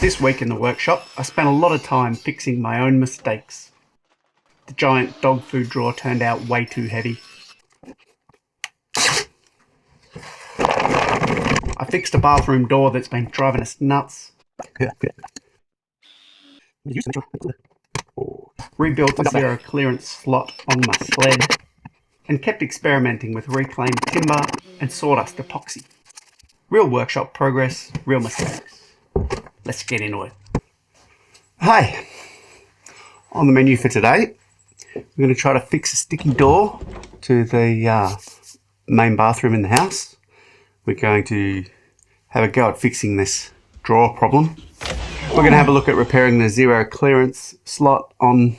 This week in the workshop, I spent a lot of time fixing my own mistakes. The giant dog food drawer turned out way too heavy. I fixed a bathroom door that's been driving us nuts. Rebuilt a zero clearance slot on my sled, and kept experimenting with reclaimed timber and sawdust epoxy. Real workshop progress, real mistakes. Let's get into it. Hi, on the menu for today, we're going to try to fix a sticky door to the main bathroom in the house. We're going to have a go at fixing this drawer problem. We're going to have a look at repairing the zero clearance slot on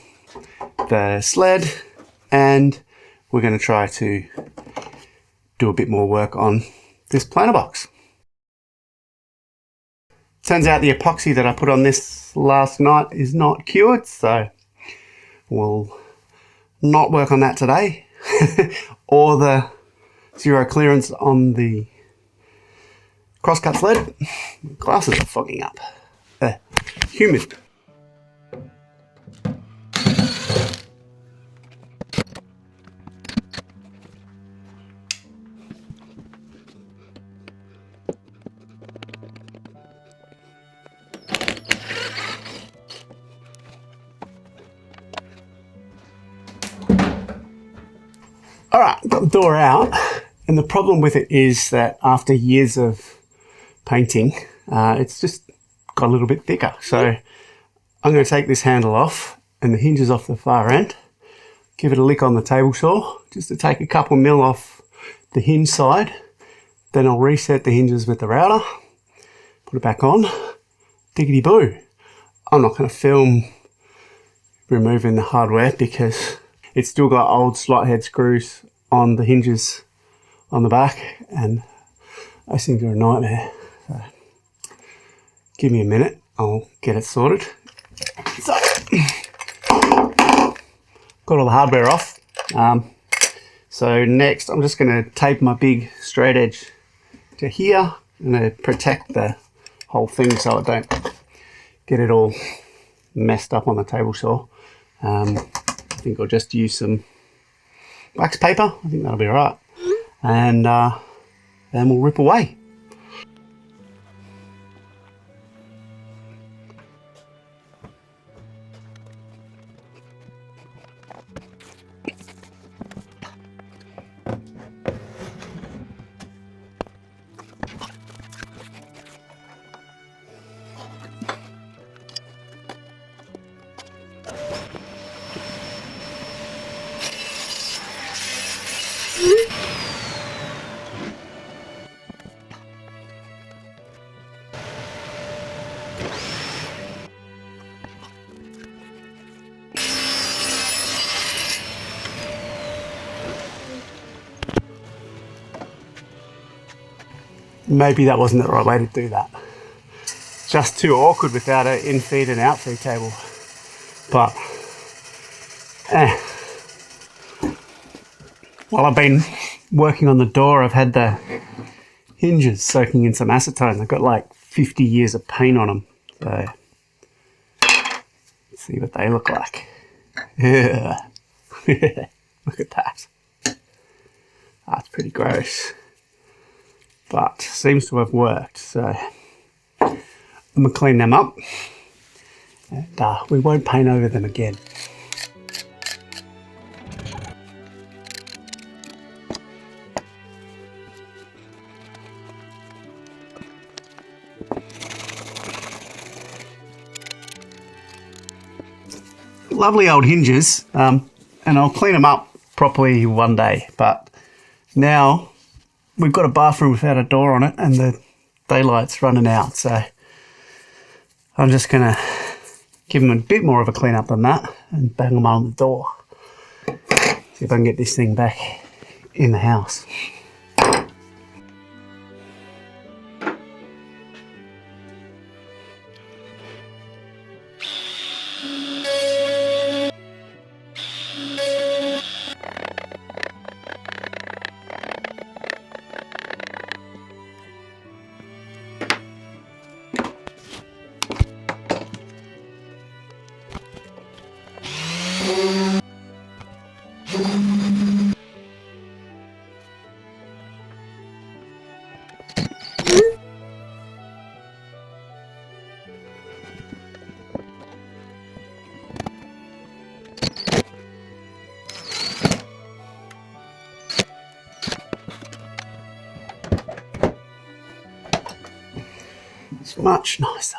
the sled, and we're going to try to do a bit more work on this planter box. Turns out the epoxy that I put on this last night is not cured, so we'll not work on that today. Or the zero clearance on the crosscut sled. Glasses are fogging up. Humid. Alright, got the door out, and the problem with it is that after years of painting, it's just got a little bit thicker. So I'm going to take this handle off and the hinges off the far end, give it a lick on the table saw, just to take a couple mil off the hinge side. Then I'll reset the hinges with the router, put it back on, diggity boo. I'm not going to film removing the hardware because it's still got old slot head screws on the hinges on the back, and those things are a nightmare. So give me a minute, I'll get it sorted. So, got all the hardware off. So next I'm just going to tape my big straight edge to here. I'm going to protect the whole thing so I don't get it all messed up on the table saw. I think I'll just use some wax paper. I think that'll be alright. And then we'll rip away. Maybe that wasn't the right way to do that. Just too awkward without an in-feed and out-feed table. But, while I've been working on the door, I've had the hinges soaking in some acetone. They've got like 50 years of paint on them. So, let's see what they look like. Yeah. Look at that. That's pretty gross. But seems to have worked, so I'm going to clean them up, and we won't paint over them again. Lovely old hinges, and I'll clean them up properly one day, but now we've got a bathroom without a door on it and the daylight's running out, so I'm just going to give them a bit more of a clean up than that and bang them on the door. See if I can get this thing back in the house. It's much nicer.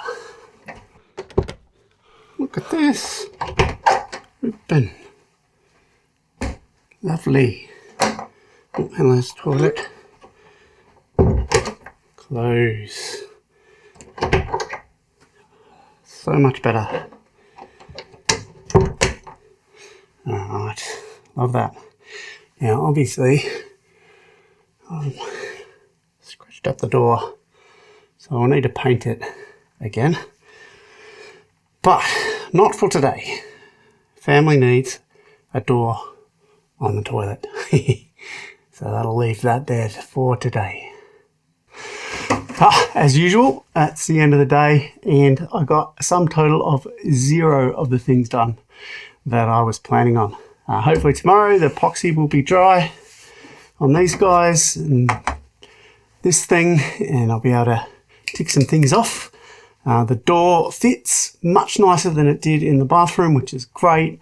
Look at this. Open. Lovely. Oh, and there's the toilet. Close. So much better. Alright, love that. Now obviously, scratched up the door, so I'll need to paint it again. But not for today. Family needs a door on the toilet. So that'll leave that there for today. As usual, that's the end of the day, and I got a sum total of 0 of the things done that I was planning on. Hopefully tomorrow the epoxy will be dry on these guys and this thing, and I'll be able to tick some things off. The door fits much nicer than it did in the bathroom, which is great.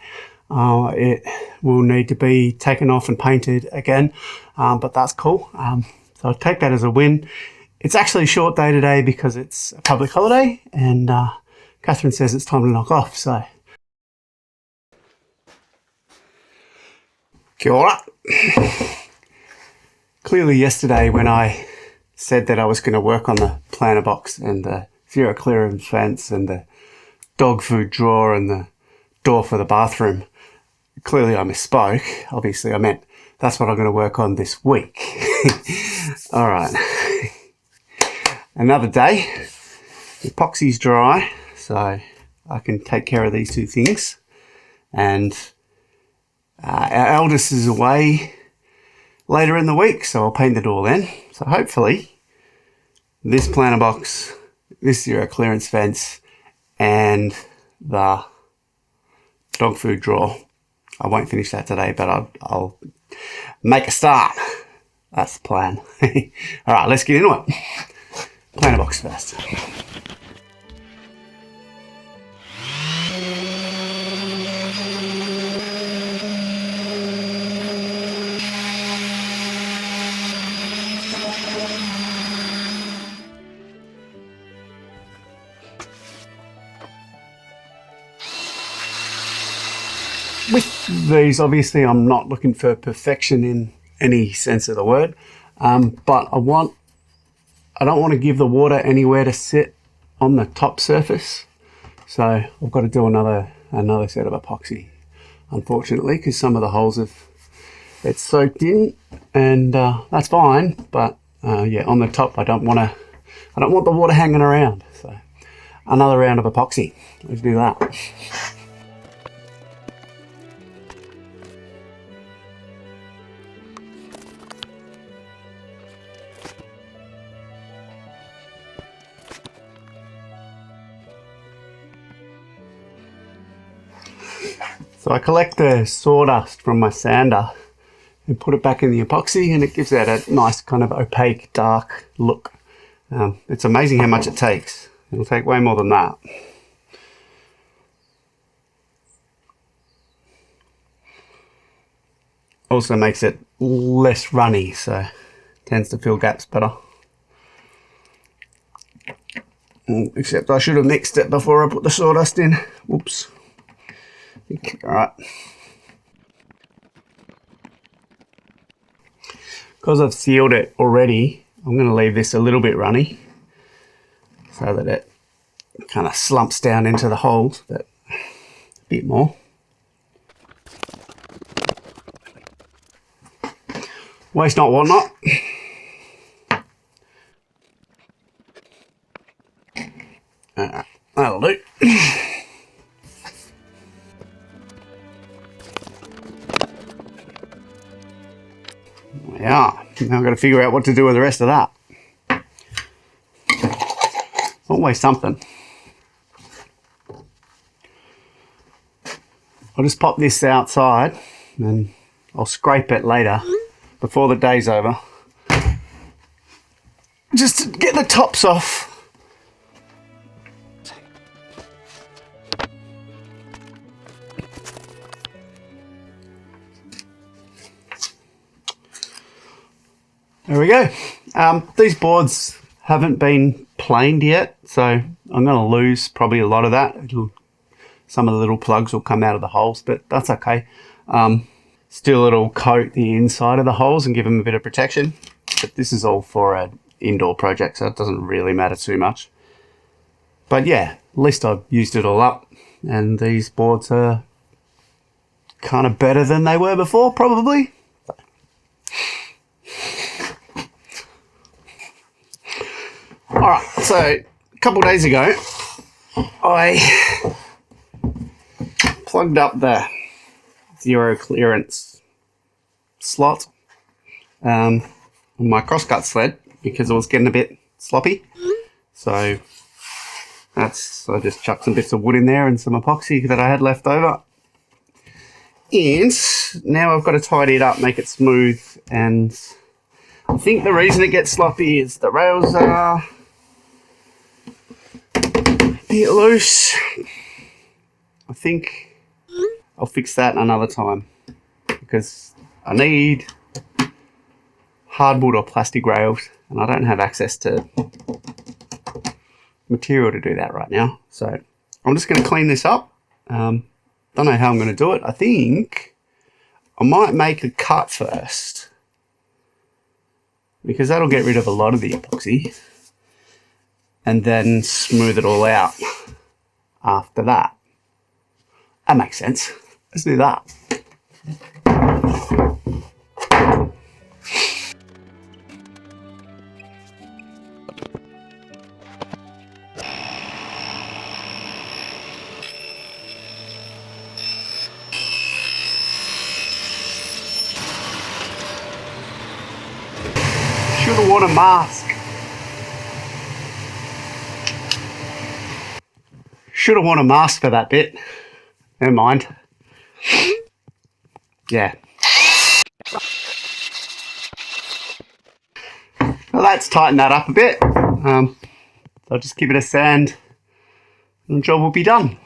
It will need to be taken off and painted again, but that's cool. So I'll take that as a win. It's actually a short day today because it's a public holiday, and Catherine says it's time to knock off, so. Kia ora. Clearly yesterday when I said that I was going to work on the planter box and the zero clearance fence and the dog food drawer and the door for the bathroom, clearly I misspoke. Obviously I meant that's what I'm going to work on this week. All right. Another day. The epoxy's dry, so I can take care of these two things. And our eldest is away later in the week, so I'll paint the door then. So hopefully this planter box, this zero clearance fence, and the dog food drawer, I won't finish that today, but I'll make a start. That's the plan. All right, let's get into it. Planter box first. With these, obviously, I'm not looking for perfection in any sense of the word, but I don't want to give the water anywhere to sit on the top surface, so I've got to do another set of epoxy, unfortunately, because some of the holes it's soaked in, and that's fine. But yeah, on the top, I don't want the water hanging around. So another round of epoxy. Let's do that. So I collect the sawdust from my sander and put it back in the epoxy, and it gives that a nice kind of opaque, dark look. It's amazing how much it takes. It'll take way more than that. Also makes it less runny, so tends to fill gaps better. Except I should have mixed it before I put the sawdust in. Whoops. All right. Because I've sealed it already, I'm going to leave this a little bit runny so that it kind of slumps down into the holes, but a bit more. Waste not, want not. That'll do. Yeah, now I've got to figure out what to do with the rest of that. Always something. I'll just pop this outside and I'll scrape it later before the day's over. Just to get the tops off. There we go. These boards haven't been planed yet, so I'm going to lose probably a lot of that. Some of the little plugs will come out of the holes, but that's okay. Still, it'll coat the inside of the holes and give them a bit of protection. But this is all for an indoor project, so it doesn't really matter too much. But yeah, at least I've used it all up, and these boards are kind of better than they were before, probably. Alright, so a couple of days ago, I plugged up the zero clearance slot on my crosscut sled because it was getting a bit sloppy. So I just chucked some bits of wood in there and some epoxy that I had left over. And now I've got to tidy it up, make it smooth, and I think the reason it gets sloppy is the rails are a bit loose. I think I'll fix that another time because I need hardwood or plastic rails and I don't have access to material to do that right now. So I'm just going to clean this up. Don't know how I'm going to do it. I think I might make a cut first because that'll get rid of a lot of the epoxy and then smooth it all out after that. That makes sense. Let's do that. Should have worn a mask. Should have worn a mask for that bit. Never mind. Yeah. Well, let's tighten that up a bit. I'll just give it a sand and the job will be done.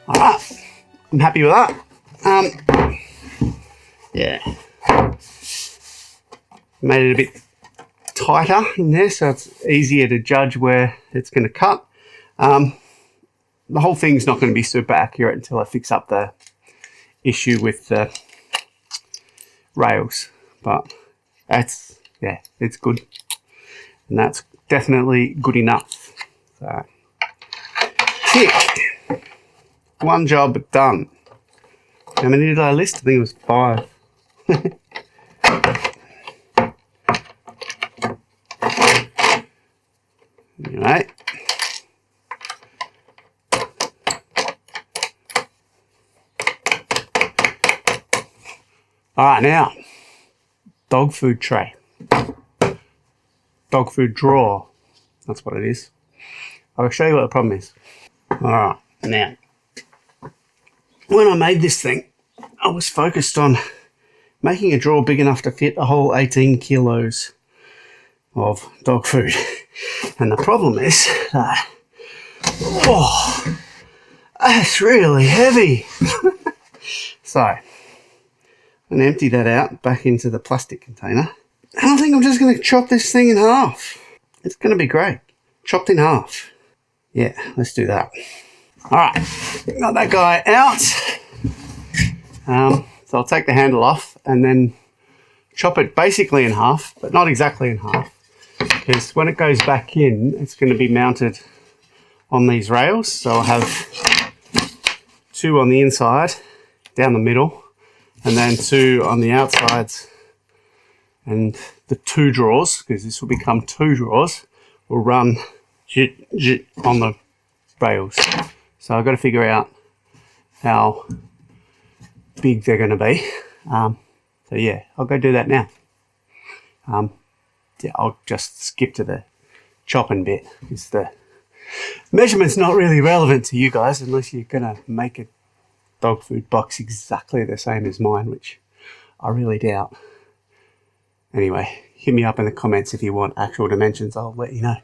Alright, I'm happy with that. Yeah, made it a bit tighter in there so it's easier to judge where it's going to cut. The whole thing's not going to be super accurate until I fix up the issue with the rails, but that's, yeah, it's good, and that's definitely good enough. So, tick. One job done. How many did I list? I think it was 5. Alright. Alright, now, dog food tray. Dog food drawer. That's what it is. I'll show you what the problem is. Alright, now, when I made this thing, I was focused on making a drawer big enough to fit a whole 18 kilos of dog food. And the problem is that, oh, that's really heavy. So, I'm going to empty that out back into the plastic container. And I think I'm just going to chop this thing in half. It's going to be great. Chopped in half. Yeah, let's do that. Alright, got that guy out. So I'll take the handle off and then chop it basically in half, but not exactly in half. Because when it goes back in, it's going to be mounted on these rails. So I'll have 2 on the inside, down the middle, and then 2 on the outsides. And the 2 drawers, because this will become 2 drawers, will run on the rails. So I've got to figure out how big they're going to be. So yeah, I'll go do that now. yeah, I'll just skip to the chopping bit, because the measurement's not really relevant to you guys unless you're gonna make a dog food box exactly the same as mine, which I really doubt. Anyway, hit me up in the comments if you want actual dimensions, I'll let you know.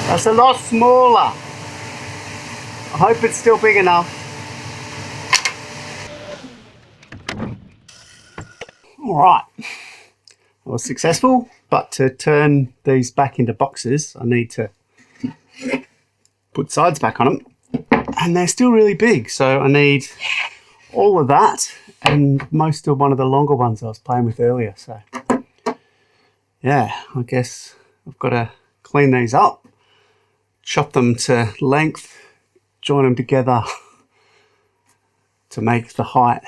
That's a lot smaller. I hope it's still big enough. All right, I was successful, but to turn these back into boxes, I need to put sides back on them, and they're still really big, so I need all of that and most of one of the longer ones I was playing with earlier. So yeah, I guess I've got to clean these up, chop them to length, join them together to make the height.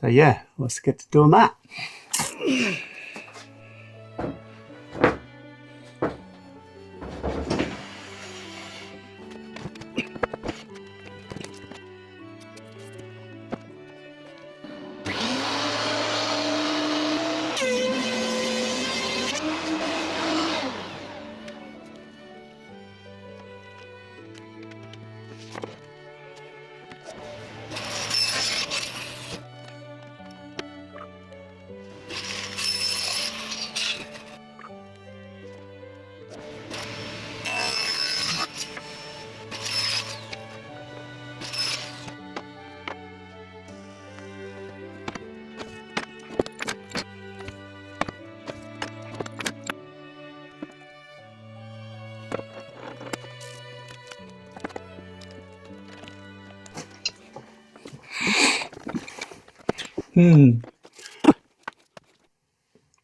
So yeah, let's get to doing that.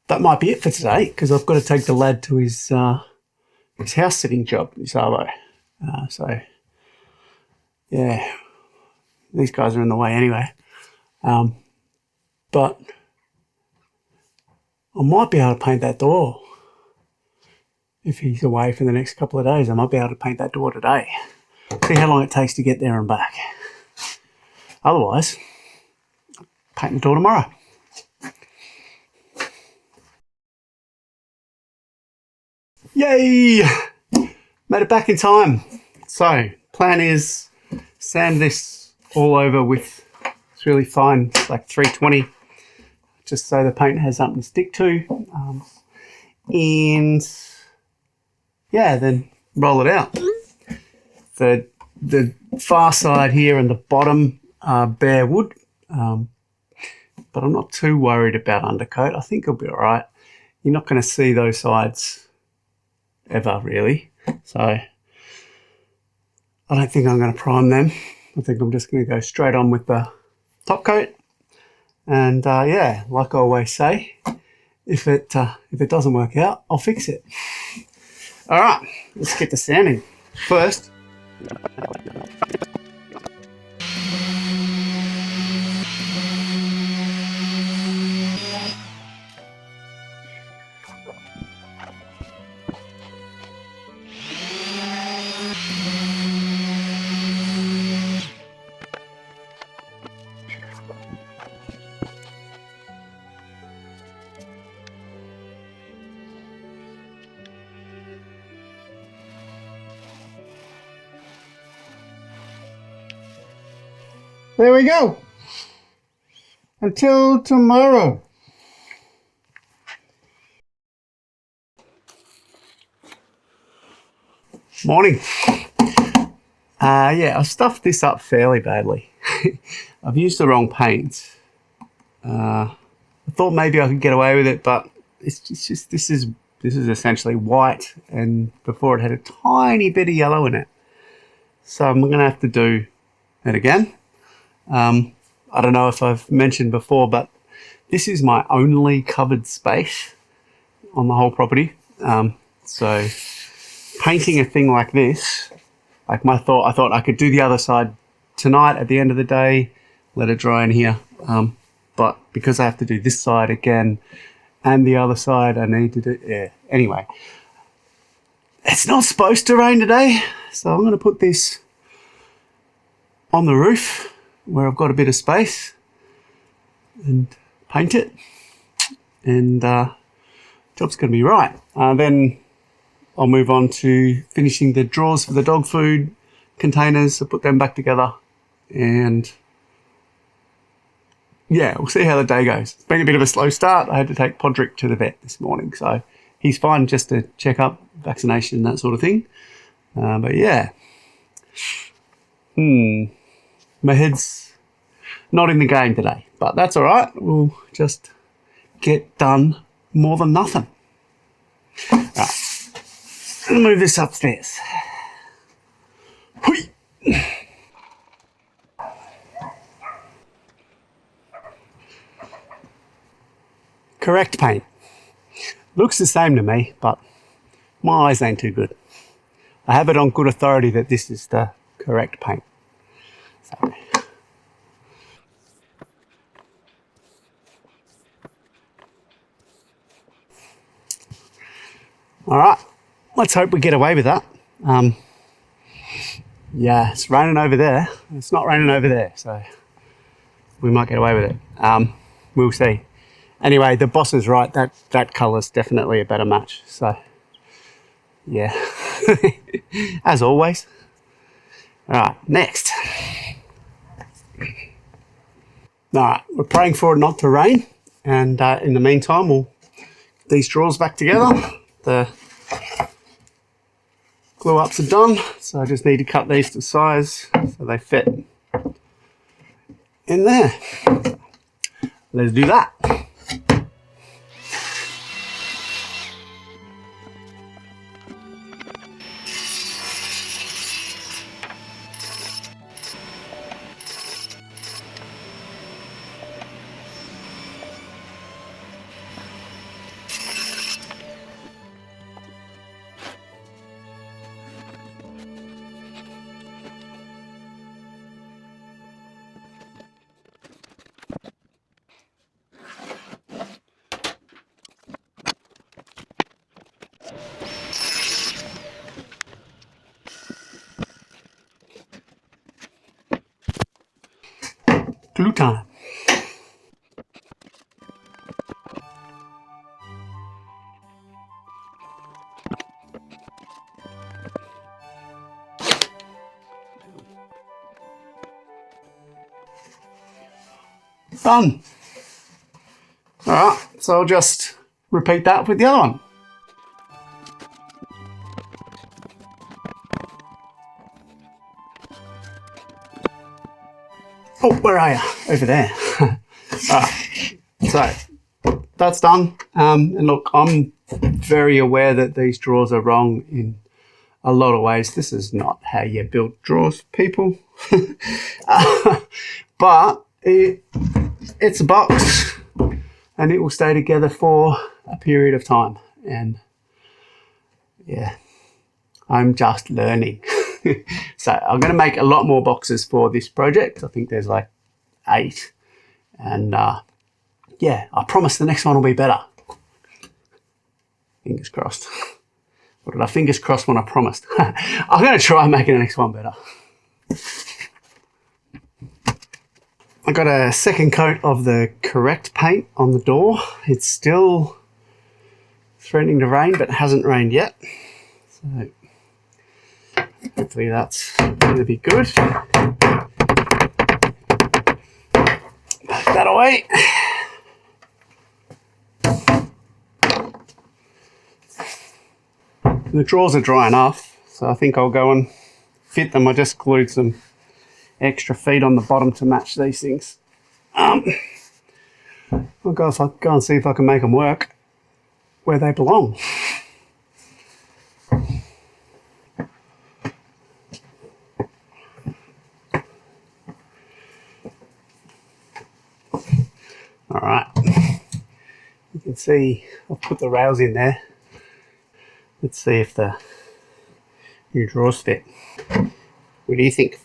That might be it for today, because I've got to take the lad to his house sitting job, his arvo. So yeah, these guys are in the way anyway. But I might be able to paint that door. If he's away for the next couple of days, I might be able to paint that door today. See how long it takes to get there and back. Otherwise, paint the door tomorrow. Yay! Made it back in time. So, plan is sand this all over with, it's really fine, it's like 320, just so the paint has something to stick to. And yeah, then roll it out. The far side here and the bottom are bare wood, but I'm not too worried about undercoat. I think it'll be all right. You're not going to see those sides ever, really. So I don't think I'm going to prime them. I think I'm just going to go straight on with the top coat. And yeah, like I always say, if it doesn't work out, I'll fix it. All right, let's get to sanding. First, there we go. Until tomorrow. Morning. Yeah, I stuffed this up fairly badly. I've used the wrong paint. I thought maybe I could get away with it, but it's just this is essentially white, and before it had a tiny bit of yellow in it. So I'm going to have to do it again. I don't know if I've mentioned before, but this is my only covered space on the whole property. So painting a thing like this, like I thought I could do the other side tonight at the end of the day, let it dry in here. But because I have to do this side again and the other side, I need to do, yeah. Anyway, It's not supposed to rain today, so I'm going to put this on the roof where I've got a bit of space and paint it, and job's going to be right. Then I'll move on to finishing the drawers for the dog food containers. I'll put them back together, and yeah, we'll see how the day goes. It's been a bit of a slow start. I had to take Podrick to the vet this morning, so he's fine, just to check up, vaccination, that sort of thing. But yeah, my head's not in the game today, but that's all right. We'll just get done more than nothing. Right, I'll move this upstairs. Hui. Correct paint. Looks the same to me, but my eyes ain't too good. I have it on good authority that this is the correct paint. So. All right, let's hope we get away with that. Yeah, it's raining over there. It's not raining over there, so we might get away with it. We'll see. Anyway, the boss is right. That colour's definitely a better match. So, yeah, as always. All right, next. All right, we're praying for it not to rain, and in the meantime, we'll get these drawers back together. The glue ups are done, so I just need to cut these to size so they fit in there. Let's do that. Glue time. Done. All right, so I'll just repeat that with the other one. Oh, where are you? Over there. Alright, so that's done. And look, I'm very aware that these drawers are wrong in a lot of ways. This is not how you build drawers, people. But it's a box, and it will stay together for a period of time. And yeah, I'm just learning. So I'm going to make a lot more boxes for this project. I think there's like 8. And yeah, I promise the next one will be better. Fingers crossed. What did I fingers crossed when I promised? I'm going to try making the next one better. I got a second coat of the correct paint on the door. It's still threatening to rain, but it hasn't rained yet. So hopefully that's going to be good. Put that away. The drawers are dry enough, so I think I'll go and fit them. I just glued some extra feet on the bottom to match these things. I'll go and see if I can make them work where they belong. All right, you can see I've put the rails in there. Let's see if the new drawers fit. What do you think?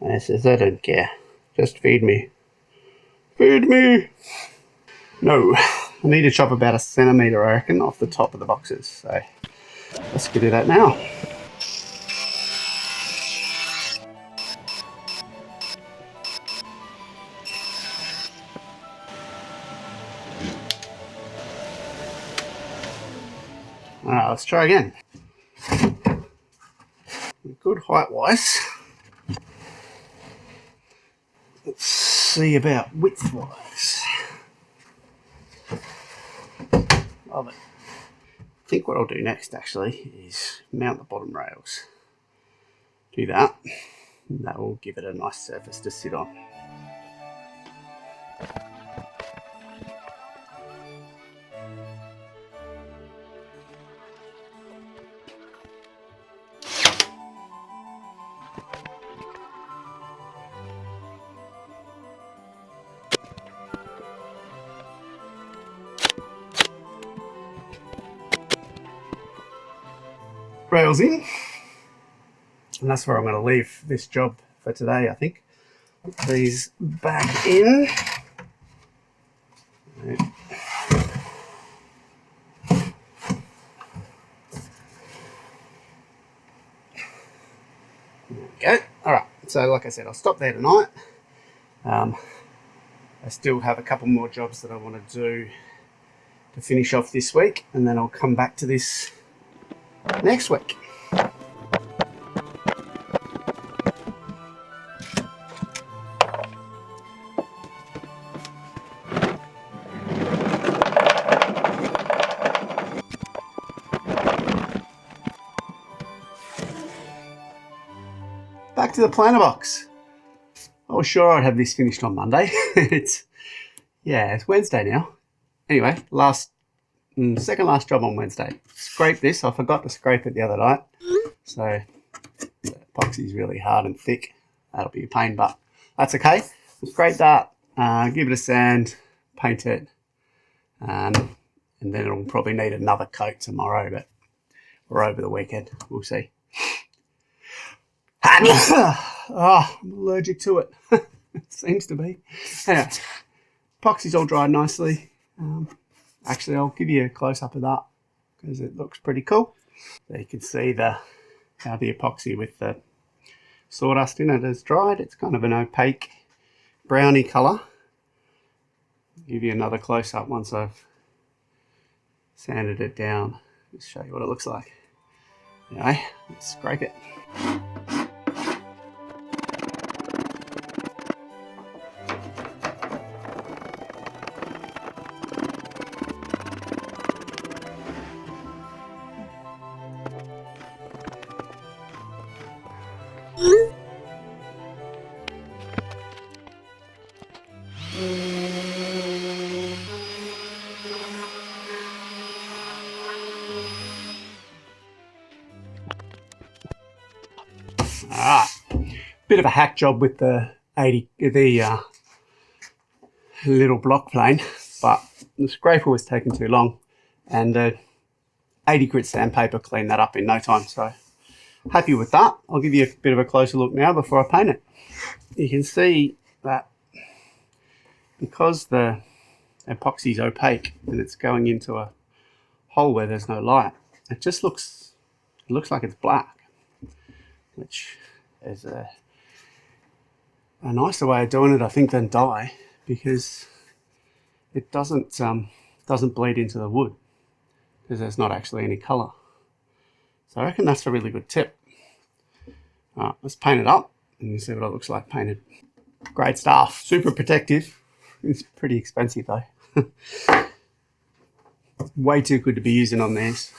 I says, I don't care. Just feed me. Feed me! No, I need to chop about 1 centimetre, I reckon, off the top of the boxes. So let's do that now. Alright, let's try again. Good height-wise. Let's see about width-wise. Love it. I think what I'll do next actually is mount the bottom rails. Do that. And that will give it a nice surface to sit on. Rails in, and that's where I'm going to leave this job for today. I think put these back in. There we go. All right, so like I said, I'll stop there tonight. I still have a couple more jobs that I want to do to finish off this week, and then I'll come back to this next week. Back to the planter box. I was sure I'd have this finished on Monday. it's Wednesday now. Anyway, second last job on Wednesday. Scrape this. I forgot to scrape it the other night. So the epoxy is really hard and thick. That'll be a pain, but that's okay. We'll scrape that, give it a sand, paint it, and then it'll probably need another coat tomorrow, but or over the weekend. We'll see. Oh, I'm allergic to it. It seems to be. Anyway, epoxy's all dried nicely. Actually, I'll give you a close-up of that because it looks pretty cool. So you can see how the epoxy with the sawdust in it is dried. It's kind of an opaque browny colour. I'll give you another close-up once I've sanded it down. Just show you what it looks like. Anyway, let's scrape it. Bit of a hack job with the little block plane, but the scraper was taking too long, and 80 grit sandpaper cleaned that up in no time. So happy with that. I'll give you a bit of a closer look now before I paint it. You can see that because the epoxy is opaque and it's going into a hole where there's no light, it looks like it's black, which is a nicer way of doing it, I think, than dye, because it doesn't bleed into the wood because there's not actually any colour. So I reckon that's a really good tip. All right, let's paint it up and you see what it looks like painted. Great stuff. Super protective. It's pretty expensive though. Way too good to be using on these.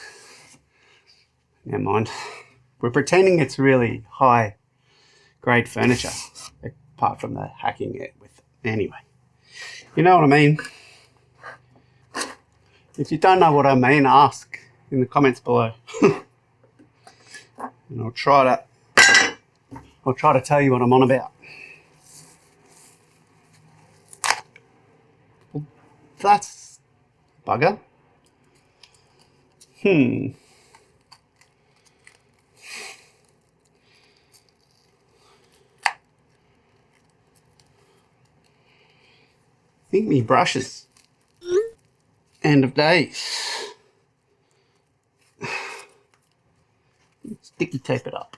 Never mind. We're pretending it's really high grade furniture, apart from the hacking it with. Anyway, you know what I mean. If you don't know what I mean, ask in the comments below. And I'll try to tell you what I'm on about. Well, that's bugger. I think me brushes. End of days. sticky tape it up.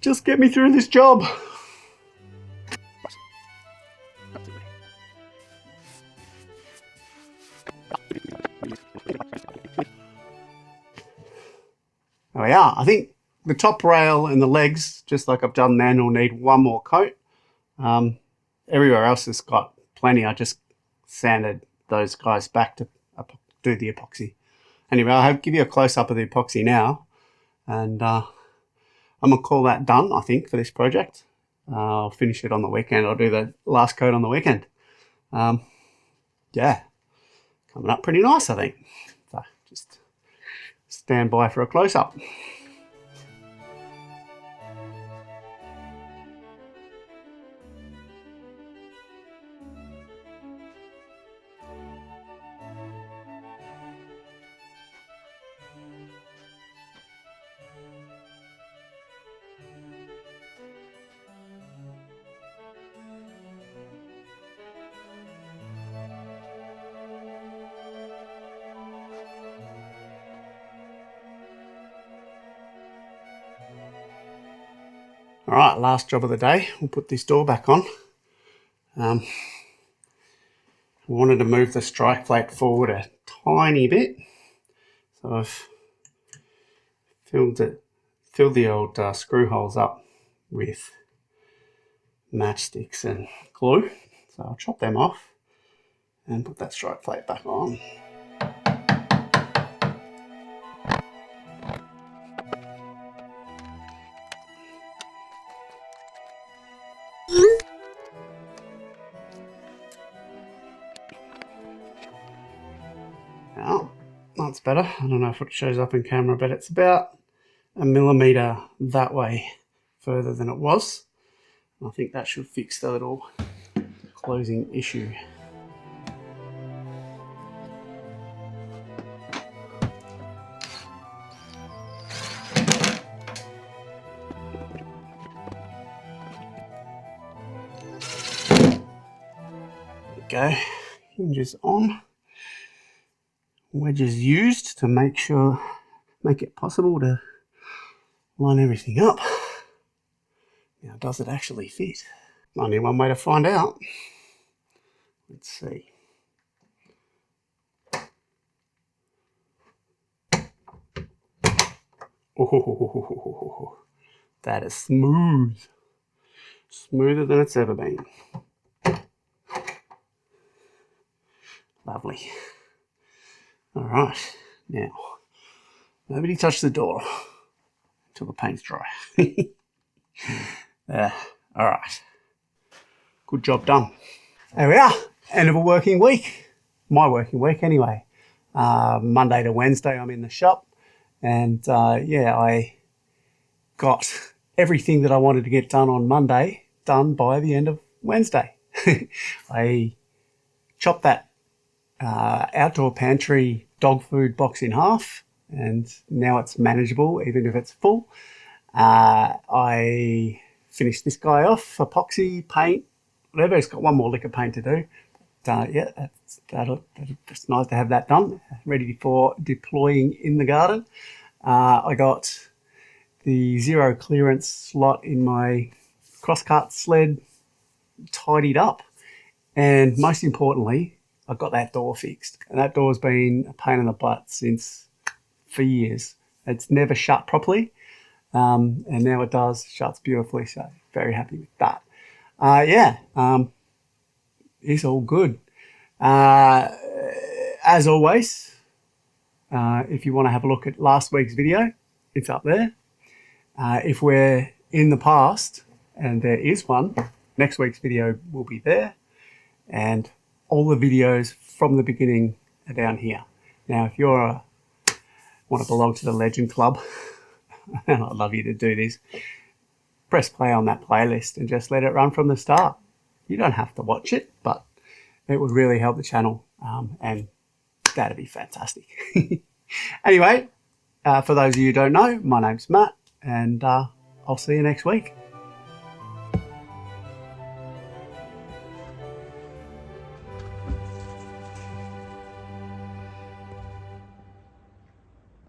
Just get me through this job. There we are. I think the top rail and the legs, just like I've done then, will need one more coat. Everywhere else has got plenty. I just sanded those guys back to do the epoxy. Anyway, I'll give you a close-up of the epoxy now, and I'm going to call that done, I think, for this project. I'll finish it on the weekend. I'll do the last coat on the weekend. Yeah, coming up pretty nice, I think. So just stand by for a close-up. All right, last job of the day. We'll put this door back on. I wanted to move the strike plate forward a tiny bit, so I've filled the old screw holes up with matchsticks and glue. So I'll chop them off and put that strike plate back on. Now, that's better. I don't know if it shows up in camera, but it's about 1 millimetre that way further than it was. I think that should fix the little closing issue. There we go. Hinges on. Wedges used to make it possible to line everything up. Now, does it actually fit? Only one way to find out. Let's see. Oh, that is smooth. Smoother than it's ever been. Lovely. All right, now, nobody touch the door until the paint's dry. All right, good job done. There we are, end of a working week. My working week anyway. Monday to Wednesday I'm in the shop, and yeah, I got everything that I wanted to get done on Monday done by the end of Wednesday. I chopped that outdoor pantry dog food box in half, and now it's manageable even if it's full. I finished this guy off, epoxy, paint, whatever. It's got one more lick of paint to do. Yeah, it's nice to have that done, ready for deploying in the garden. I got the zero clearance slot in my crosscut sled tidied up, and most importantly, I got that door fixed, and that door's been a pain in the butt for years. It's never shut properly, and now it does, shuts beautifully, so very happy with that. Yeah, it's all good. As always, if you want to have a look at last week's video, it's up there. If we're in the past, and there is one, next week's video will be there, and all the videos from the beginning are down here. Now, if want to belong to the Legend Club, and I'd love you to do this, press play on that playlist and just let it run from the start. You don't have to watch it, but it would really help the channel, and that'd be fantastic. Anyway, for those of you who don't know, my name's Matt, and I'll see you next week.